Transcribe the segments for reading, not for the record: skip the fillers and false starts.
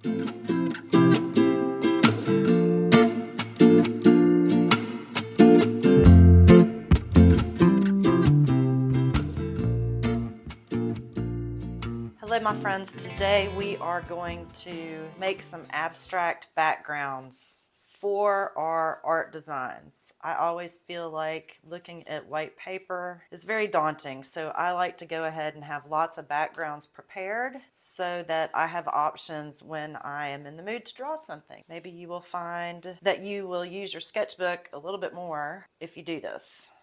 Hello my friends, today we are going to make some abstract backgrounds for our art designs. I always feel like looking at white paper is very daunting, so I like to go ahead and have lots of backgrounds prepared so that I have options when I am in the mood to draw something. Maybe you will find that you will use your sketchbook a little bit more if you do this,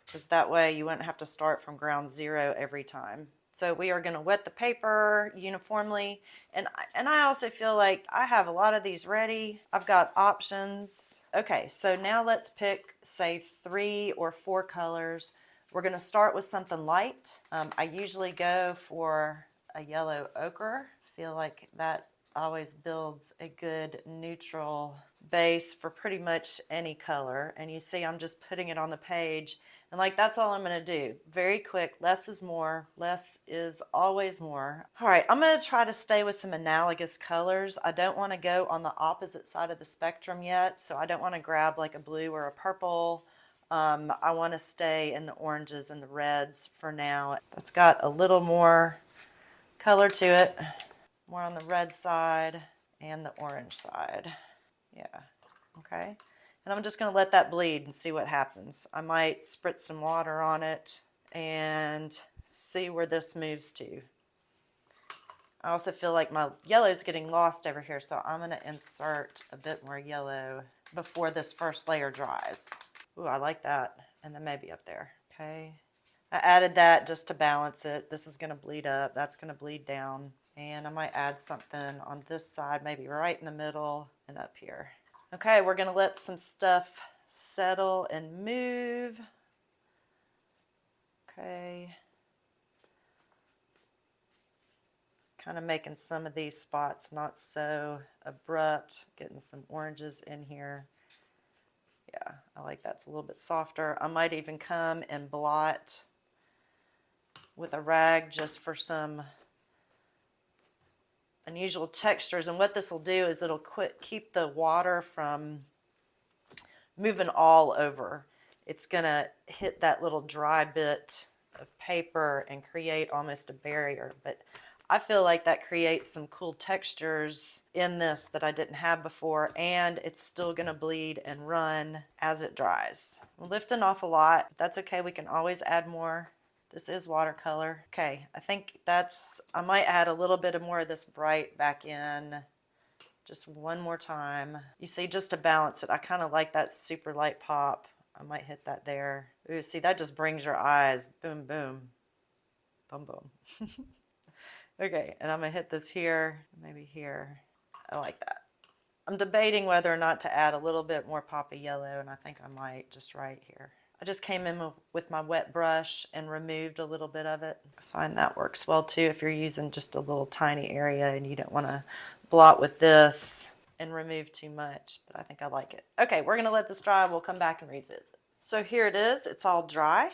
because that way you wouldn't have to start from ground zero every time. So we are going to wet the paper uniformly, and I also feel like I have a lot of these ready. I've got options. Okay, so now let's pick, say, 3 or 4 colors. We're going to start with something light. I usually go for a yellow ochre. I feel like that always builds a good neutral base for pretty much any color. And you see I'm just putting it on the page. And like, that's all I'm going to do. Very quick, less is more. Less is always more. All right, I'm going to try to stay with some analogous colors. I don't want to go on the opposite side of the spectrum yet, so I don't want to grab like a blue or a purple. I want to stay in the oranges and the reds for now. It's got a little more color to it, more on the red side and the orange side. Yeah, okay. And I'm just going to let that bleed and see what happens. I might spritz some water on it and see where this moves to. I also feel like my yellow is getting lost over here, so I'm going to insert a bit more yellow before this first layer dries. Ooh, I like that. And then maybe up there. Okay. I added that just to balance it. This is going to bleed up. That's going to bleed down. And I might add something on this side, maybe right in the middle and up here. Okay, we're going to let some stuff settle and move. Okay. Kind of making some of these spots not so abrupt, getting some oranges in here. Yeah, I like that's a little bit softer. I might even come and blot with a rag just for some unusual textures. And what this will do is it'll keep the water from moving all over. It's going to hit that little dry bit of paper and create almost a barrier. But I feel like that creates some cool textures in this that I didn't have before, and it's still going to bleed and run as it dries. I'm lifting off a lot, but that's okay. We can always add more. This is watercolor. Okay, I think I might add a little bit more of this bright back in. Just one more time. You see, just to balance it, I kind of like that super light pop. I might hit that there. Ooh, see, that just brings your eyes. Boom, boom. Boom, boom. Okay, and I'm going to hit this here, maybe here. I like that. I'm debating whether or not to add a little bit more pop of yellow, and I think I might just right here. I just came in with my wet brush and removed a little bit of it. I find that works well too if you're using just a little tiny area and you don't want to blot with this and remove too much, but I think I like it. Okay, we're going to let this dry. We'll come back and revisit. So here it is. It's all dry.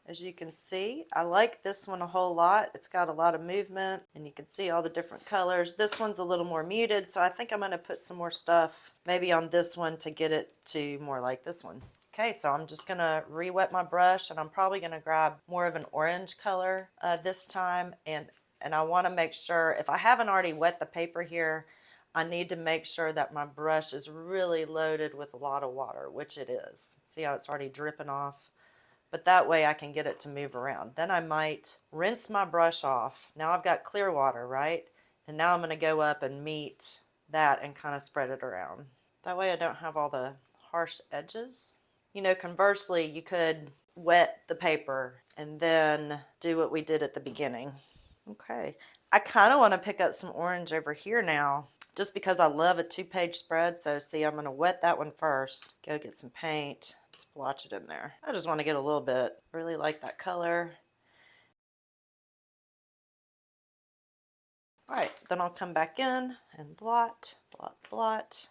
As you can see, I like this one a whole lot. It's got a lot of movement, and you can see all the different colors. This one's a little more muted, so I think I'm going to put some more stuff maybe on this one to get it to more like this one. Okay, so I'm just going to re-wet my brush, and I'm probably going to grab more of an orange color this time, and I want to make sure, if I haven't already wet the paper here, I need to make sure that my brush is really loaded with a lot of water, which it is. See how it's already dripping off? But that way I can get it to move around. Then I might rinse my brush off. Now I've got clear water, right? And now I'm going to go up and meet that and kind of spread it around. That way I don't have all the harsh edges. You know, conversely, you could wet the paper and then do what we did at the beginning. Okay. I kind of want to pick up some orange over here now, just because I love a 2-page spread. So see, I'm going to wet that one first. Go get some paint, splotch it in there. I just want to get a little bit. Really like that color. All right, then I'll come back in and blot, blot, blot,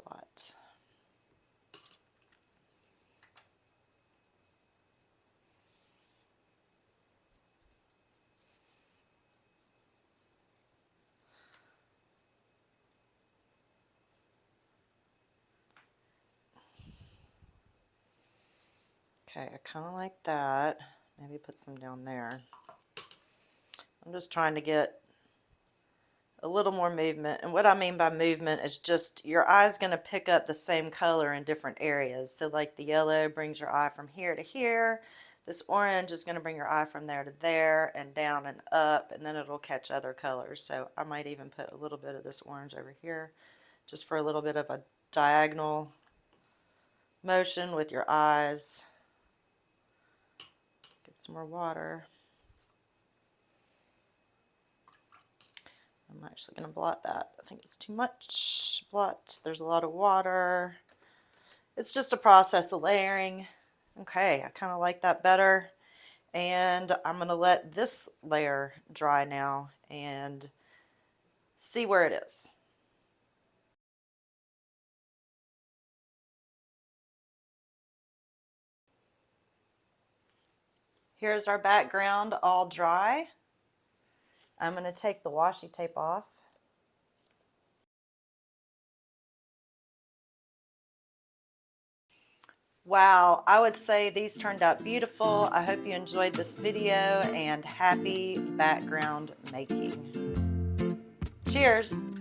blot. Okay, I kind of like that. Maybe put some down there. I'm just trying to get a little more movement. And what I mean by movement is just your eye's going to pick up the same color in different areas. So like the yellow brings your eye from here to here. This orange is going to bring your eye from there to there and down and up, and then it'll catch other colors. So I might even put a little bit of this orange over here just for a little bit of a diagonal motion with your eyes. Get some more water. I'm actually going to blot that. I think it's too much. Blot. There's a lot of water. It's just a process of layering. Okay, I kind of like that better. And I'm going to let this layer dry now and see where it is. Here's our background all dry. I'm going to take the washi tape off. Wow, I would say these turned out beautiful. I hope you enjoyed this video, and happy background making. Cheers!